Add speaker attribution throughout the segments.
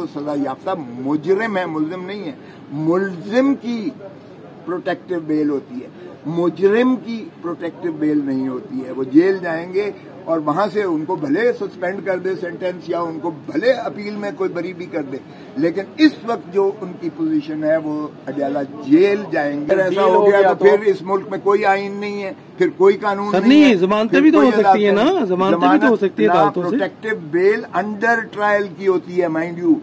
Speaker 1: वो सजा याफ्ता मुजरिम है, मुल्जिम नहीं है। मुल्जिम की प्रोटेक्टिव बेल होती है, मुजरिम की प्रोटेक्टिव बेल नहीं होती है। वो जेल जाएंगे और वहां से उनको भले सस्पेंड कर दे सेंटेंस, या उनको भले अपील में कोई बरी भी कर दे, लेकिन इस वक्त जो उनकी पोजीशन है वो अडयाला जेल जाएंगे। ऐसा हो गया तो फिर इस मुल्क में कोई आइन नहीं है, फिर कोई कानून नहीं है।
Speaker 2: जमानतें भी तो हो सकती है ना, जमानतें भी तो हो सकती है।
Speaker 1: प्रोटेक्टिव बेल अंडर ट्रायल की होती है, माइंड यू।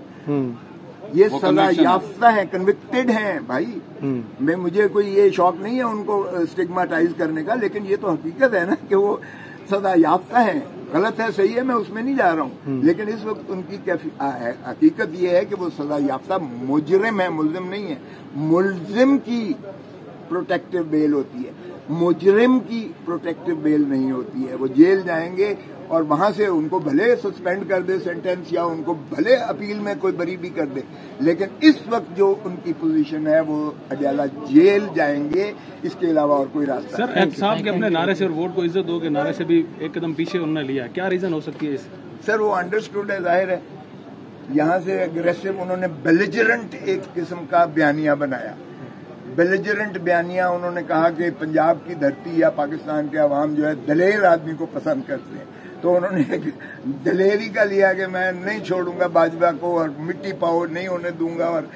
Speaker 1: ये सजा याफ्ता है, कन्विक्टेड हैं भाई। मुझे कोई ये शौक नहीं है उनको स्टिग्माटाइज करने का, लेकिन ये तो हकीकत है ना कि वो सजा याफ्ता है। गलत है, सही है, मैं उसमें नहीं जा रहा हूँ, लेकिन इस वक्त उनकी हकीकत ये है कि वो सजा याफ्ता मुजरिम है, मुल्जिम नहीं है। मुल्जिम की प्रोटेक्टिव बेल होती है, मुजरिम की प्रोटेक्टिव बेल नहीं होती है। वो जेल जाएंगे और वहां से उनको भले सस्पेंड कर दे सेंटेंस, या उनको भले अपील में कोई बरी भी कर दे, लेकिन इस वक्त जो उनकी पोजीशन है वो अडयाला जेल जाएंगे। इसके अलावा और कोई रास्ता
Speaker 3: सर, साहब के अपने नारे से और वोट को इज्जत दो के नारे से भी एक कदम पीछे उन्होंने लिया, क्या रीजन हो सकती है इस?
Speaker 1: सर वो अंडरस्टूड है, जाहिर है। यहाँ से अग्रेसिव उन्होंने बेलिजरेंट एक किस्म का बयानिया बनाया, बेलिजरेंट बयानिया। उन्होंने कहा कि पंजाब की धरती या पाकिस्तान के अवाम जो है दलेर आदमी को पसंद करते हैं, तो उन्होंने एक दलेरी का लिया कि मैं नहीं छोड़ूंगा बाजवा को, और मिट्टी पाओ नहीं होने दूंगा, और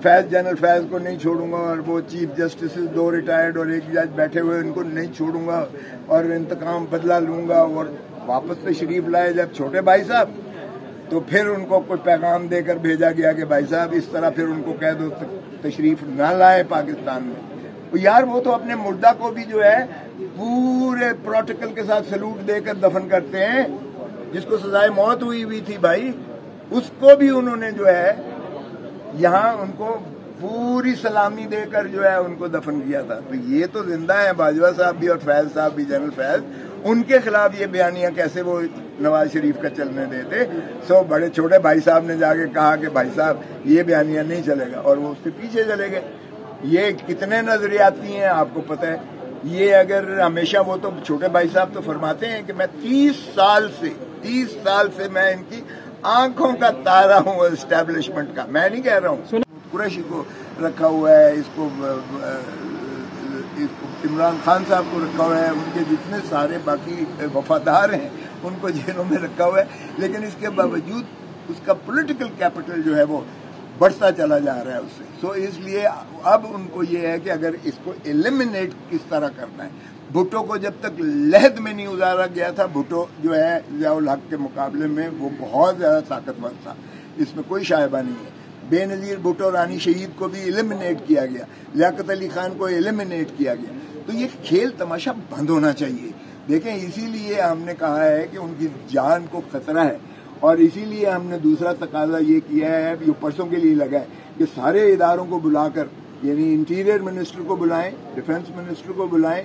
Speaker 1: फैज जनरल फैज को नहीं छोड़ूंगा, और वो चीफ जस्टिस 2 रिटायर्ड और 1 जज बैठे हुए उनको नहीं छोड़ूंगा, और इंतकाम बदला लूंगा। और वापस तशरीफ लाए जब छोटे भाई साहब, तो फिर उनको कोई पैगाम देकर भेजा गया कि भाई साहब इस तरह फिर उनको कह दो तशरीफ ना लाए पाकिस्तान में। तो यार वो तो अपने मुर्दा को भी जो है पूरे प्रोटोकॉल के साथ सलूट देकर दफन करते हैं। जिसको सजाए मौत हुई थी भाई, उसको भी उन्होंने जो है यहाँ उनको पूरी सलामी देकर जो है उनको दफन किया था। तो ये तो जिंदा है बाजवा साहब भी और फैज साहब भी, जनरल फैज। उनके खिलाफ ये बयानियां कैसे वो नवाज शरीफ का चलने देते? बड़े छोटे भाई साहब ने जाके कहा कि भाई साहब ये बयानियां नहीं चलेगा, और वो उससे पीछे चले गए। ये कितने नजरियाती हैं आपको पता है। ये अगर हमेशा, वो तो छोटे भाई साहब तो फरमाते हैं कि मैं 30 साल से मैं इनकी आंखों का तारा हूँ एस्टेब्लिशमेंट का। मैं नहीं कह रहा हूँ, कुरैशी को रखा हुआ है, इसको इमरान खान साहब को रखा हुआ है, उनके जितने सारे बाकी वफादार हैं उनको जेलों में रखा हुआ है, लेकिन इसके बावजूद उसका पॉलिटिकल कैपिटल जो है वो बढ़ता चला जा रहा है उससे। सो इसलिए अब उनको ये है कि अगर इसको एलिमिनेट किस तरह करना है। भुट्टो को जब तक लहद में नहीं उतारा गया था, भुट्टो जो है ज़ियाउल हक के मुकाबले में वो बहुत ज़्यादा ताकतवर था, इसमें कोई शायबा नहीं है। बेनज़ीर भुट्टो रानी शहीद को भी एलिमिनेट किया गया, लियाकत अली खान को एलिमिनेट किया गया। तो ये खेल तमाशा बंद होना चाहिए। देखें, इसीलिए हमने कहा है कि उनकी जान को खतरा है, और इसीलिए हमने दूसरा तकाजा ये किया है, जो परसों के लिए लगा है, कि सारे इदारों को बुलाकर, यानी इंटीरियर मिनिस्टर को बुलाएं, डिफेंस मिनिस्टर को बुलाएं,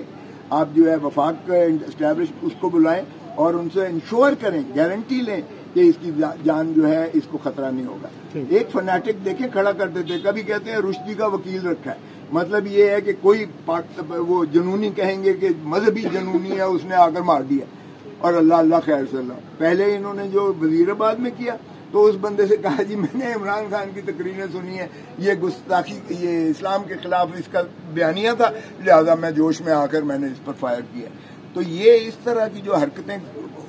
Speaker 1: आप जो है वफाक एस्टैब्लिश उसको बुलाएं, और उनसे इंश्योर करें, गारंटी लें कि इसकी जान जो है इसको खतरा नहीं होगा। एक फनाटिक देखें खड़ा कर देते, कभी कहते हैं रुश्दी का वकील रखा है, मतलब ये है कि कोई वो जनूनी कहेंगे कि मजहबी जनूनी है, उसने आकर मार दिया, और अल्लाह अल्लाह खैर सल्लाह। पहले इन्होंने जो वजीराबाद में किया, तो उस बंदे से कहा जी मैंने इमरान खान की तकरीरें सुनी है, ये गुस्ताखी, ये इस्लाम के खिलाफ इसका बयानिया था, लिहाजा मैं जोश में आकर मैंने इस पर फायर किया। तो ये इस तरह की जो हरकतें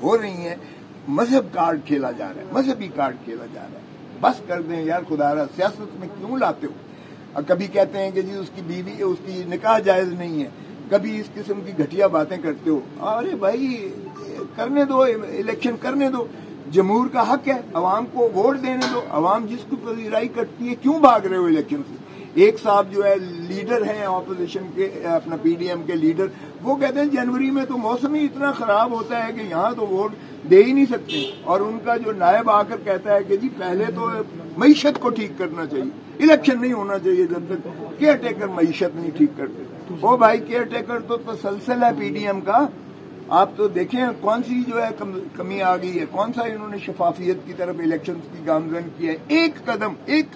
Speaker 1: हो रही हैं, मजहब कार्ड खेला जा रहा है, मजहबी कार्ड खेला जा रहा है। बस कर दें यार, खुदारा सियासत में क्यों लाते हो? और कभी कहते हैं कि जी उसकी बीवी, उसकी निकाह जायज नहीं है, कभी इस किस्म की घटिया बातें करते हो। अरे भाई करने दो, इलेक्शन करने दो, जमहूर का हक है, अवाम को वोट देने दो। अवाम जिसको पजीराई करती है, क्यों भाग रहे हो इलेक्शन से? एक साहब जो है लीडर हैं ऑपोजिशन के, अपना पीडीएम के लीडर, वो कहते हैं जनवरी में तो मौसम ही इतना खराब होता है कि यहाँ तो वोट दे ही नहीं सकते। और उनका जो नायब आकर कहता है कि जी पहले तो मईशत को ठीक करना चाहिए, इलेक्शन नहीं होना चाहिए जब तक केयर टेकर मईशत नहीं ठीक करते। ओ भाई, केयर टेकर तो तसलसल है पीडीएम का। आप तो देखें कौन सी जो है कमी आ गई है, कौन सा इन्होंने शफाफियत की तरफ इलेक्शंस की गामजन किया है। एक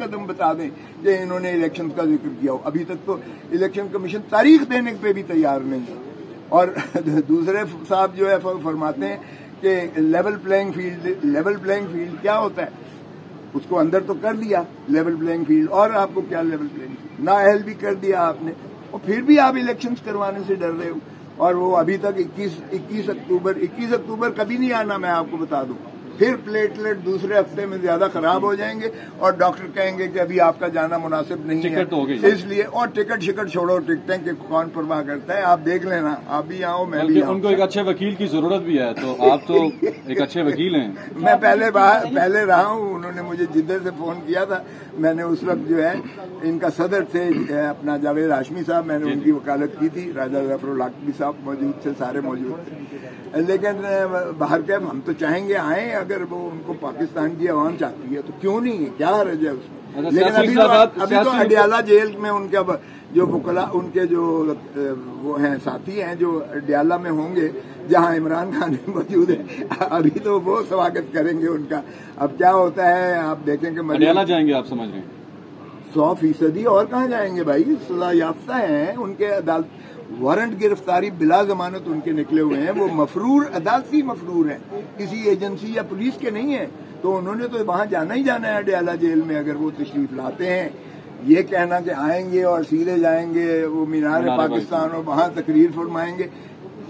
Speaker 1: कदम बता दें कि इन्होंने इलेक्शंस का जिक्र किया हो। अभी तक तो इलेक्शन कमीशन तारीख देने पे भी तैयार नहीं है। और दूसरे साहब जो है फरमाते हैं कि लेवल प्लेइंग फील्ड क्या होता है? उसको अंदर तो कर दिया लेवल प्लेइंग फील्ड, और आपको क्या लेवल प्लेइंग फील्ड, नाअहल भी कर दिया आपने, और फिर भी आप इलेक्शंस करवाने से डर रहे हो। और वो अभी तक 21 अक्टूबर कभी नहीं आना, मैं आपको बता दूं। फिर प्लेटलेट दूसरे हफ्ते में ज्यादा खराब हो जाएंगे और डॉक्टर कहेंगे कि अभी आपका जाना मुनासिब नहीं है,
Speaker 3: तो
Speaker 1: इसलिए। और टिकट शिकट छोड़ो, टिकटें के कौन परवाह करता है, आप देख लेना, आप भी आओ मैं भी आऊं।
Speaker 3: उनको एक अच्छे वकील की जरूरत भी है, तो आप तो एक अच्छे वकील हैं।
Speaker 1: मैं पहले रहा हूं, उन्होंने मुझे जिद्दे से फोन किया था, मैंने उस वक्त जो है इनका सदर थे अपना जावेद हाशमी साहब, मैंने उनकी वकालत की थी, राजा जफरुल हक भी साहब मौजूद थे, सारे मौजूद थे। लेकिन बाहर के हम तो चाहेंगे आए, अगर वो उनको पाकिस्तान की अवाम चाहती है तो क्यों नहीं है, क्या हर्ज है उसमें। लेकिन अभी तो अडियाला जेल में उनके जो वकला, उनके जो वो हैं साथी हैं जो अडियाला में होंगे, जहां इमरान खान मौजूद है, अभी तो वो स्वागत करेंगे उनका। अब क्या होता है आप देखेंगे।
Speaker 3: अडियाला जाएंगे आप समझ रहे हैं?
Speaker 1: 100% और कहाँ जाएंगे भाई, सजा याफ्ता हैं, उनके अदालत वारंट गिरफ्तारी बिला जमानत उनके निकले हुए हैं, वो मफरूर, अदालती मफरूर हैं, किसी एजेंसी या पुलिस के नहीं है। तो उन्होंने तो वहां जाना ही जाना है अडियाला जेल में, अगर वो तशरीफ लाते हैं। ये कहना कि आएंगे और सीधे जाएंगे वो मीनार पाकिस्तान और वहां तकरीर फरमाएंगे,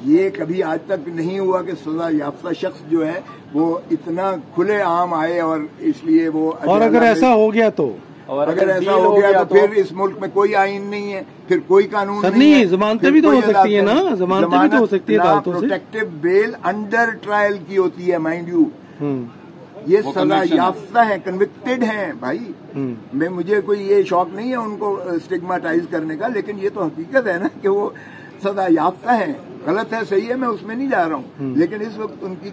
Speaker 1: ये कभी आज तक नहीं हुआ कि सजा याफ्ता शख्स जो है वो इतना खुले आम आए, और इसलिए वो।
Speaker 2: और अगर ऐसा हो गया तो,
Speaker 1: और अगर ऐसा हो गया तो फिर इस मुल्क में कोई आइन नहीं है, फिर कोई कानून नहीं है।
Speaker 2: जमानतें भी तो हो सकती है ना, जमानतें भी तो हो सकती है।
Speaker 1: प्रोटेक्टिव बेल अंडर ट्रायल की होती है, माइंड यू। ये सजा याफ्ता है, कन्विक्टेड हैं भाई। मुझे कोई ये शौक नहीं है उनको स्टिग्माटाइज करने का, लेकिन ये तो हकीकत है ना कि वो सजा याफ्ता है। गलत है, सही है, मैं उसमें नहीं जा रहा हूँ, लेकिन इस वक्त उनकी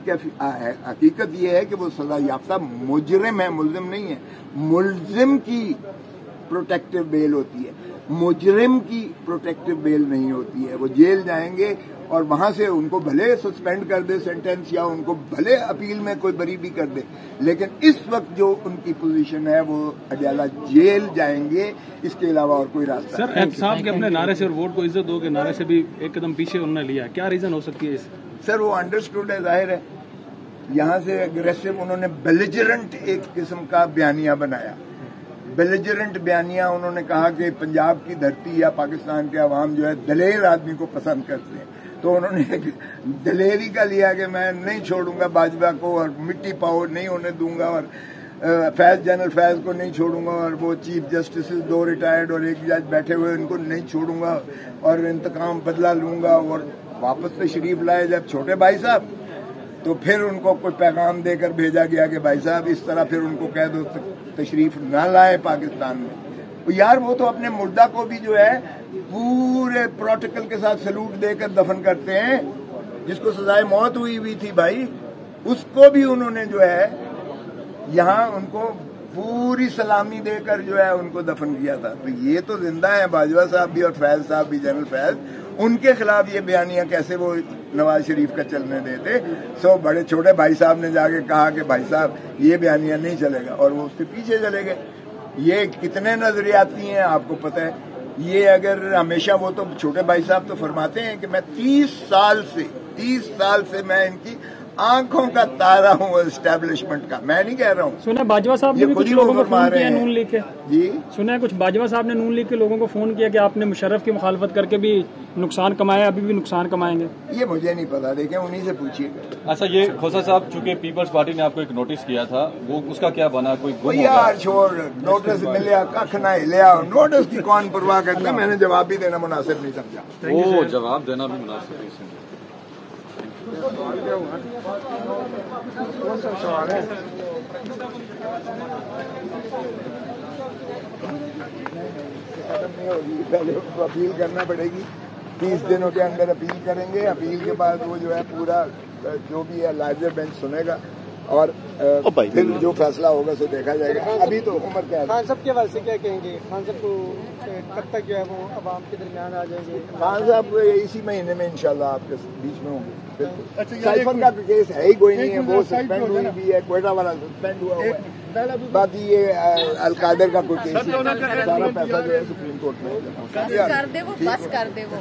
Speaker 1: हकीकत ये है कि वो सजा याफ्ता मुजरिम है, मुल्जिम नहीं है। मुल्जिम की प्रोटेक्टिव बेल होती है, मुजरिम की प्रोटेक्टिव बेल नहीं होती है। वो जेल जाएंगे और वहां से उनको भले सस्पेंड कर दे सेंटेंस, या उनको भले अपील में कोई बरी भी कर दे, लेकिन इस वक्त जो उनकी पोजीशन है वो अडियाला जेल जाएंगे, इसके अलावा और कोई रास्ता
Speaker 3: नहीं। सर, एहतसाब के अपने नारे से और वोट को इज्जत दो के नारे से भी एक कदम पीछे उन्होंने लिया, क्या रीजन हो सकती है इस?
Speaker 1: सर वो अंडरस्टूड है, जाहिर है। यहाँ से अग्रेसिव उन्होंने बेलिजरेंट एक किस्म का बयानिया बनाया, बेलिजरेंट बयानिया। उन्होंने कहा कि पंजाब की धरती या पाकिस्तान के अवाम जो है दलेर आदमी को पसंद करते हैं, तो उन्होंने एक दलेरी का लिया कि मैं नहीं छोड़ूंगा बाजवा को, और मिट्टी पाओ नहीं होने दूंगा, और जनरल फैज को नहीं छोड़ूंगा, और वो चीफ जस्टिस 2 रिटायर्ड और 1 जज बैठे हुए उनको नहीं छोड़ूंगा, और इंतकाम बदला लूंगा। और वापस तशरीफ लाए जब छोटे भाई साहब, तो फिर उनको कोई पैगाम देकर भेजा गया कि भाई साहब इस तरह फिर उनको कह दो तशरीफ ना लाए पाकिस्तान में। तो यार वो तो अपने मुर्दा को भी जो है पूरे प्रोटोकॉल के साथ सलूट देकर दफन करते हैं, जिसको सजाए मौत हुई थी भाई, उसको भी उन्होंने जो है यहाँ उनको पूरी सलामी देकर जो है उनको दफन किया था। तो ये तो जिंदा है बाजवा साहब भी और फैज साहब भी, जनरल फैज, उनके खिलाफ ये बयानियां कैसे वो नवाज शरीफ का चलने देते। सो बड़े छोटे भाई साहब ने जाके कहा कि भाई साहब ये बयानिया नहीं चलेगा, और वो उसके पीछे चले गए। ये कितने नजरियाती हैं आपको पता है। ये अगर हमेशा, वो तो छोटे भाई साहब तो फरमाते हैं कि मैं 30 साल से मैं इनकी आंखों का तारा हूँ एस्टेब्लिशमेंट का, मैं नहीं कह रहा हूँ।
Speaker 4: सुना बाजवा साहब ने भी कुछ लोगों को फोन किया नून लीग के
Speaker 1: जी,
Speaker 4: सुना है कुछ बाजवा साहब ने नून लीग के लोगों को फोन किया कि आपने मुशर्रफ की मुखालफत करके भी नुकसान कमाया, अभी भी नुकसान कमाएंगे।
Speaker 1: ये मुझे नहीं पता, देखें उन्हीं से पूछिएगा।
Speaker 3: अच्छा, ये खोसा साहब चूंकि पीपल्स पार्टी ने आपको एक नोटिस किया था, वो उसका क्या बना? कोई
Speaker 1: यार छोड़, नोटिस मिले कख ना हिलिया, नोटिस की कौन परवाह करता, मैंने जवाब भी देना मुनासिब नहीं समझा।
Speaker 3: वो जवाब देना भी मुनासिब नहीं।
Speaker 1: पहले उसको अपील करना पड़ेगी, 30 दिनों के अंदर अपील करेंगे। अपील के बाद वो जो है पूरा जो भी है लार्जर बेंच सुनेगा, और फिर जो फैसला होगा सो देखा जाएगा। अभी तो उम्र क्या है।
Speaker 5: खान साहब के वाले से क्या कहेंगे? खान साहब को कब तक जो है वो अवाम के दरमियान आ जाएंगे?
Speaker 1: खान साहब इसी महीने में इंशाल्लाह आपके बीच में होंगे। साइफर का केस है ही कोई नहीं है, वो सस्पेंड हुई भी है, क्वेटा वाला सस्पेंड हुआ है। बाकी ये अलकादर का कोई केस सारा पैसा जो है सुप्रीम कोर्ट में
Speaker 6: बस कर दे वो।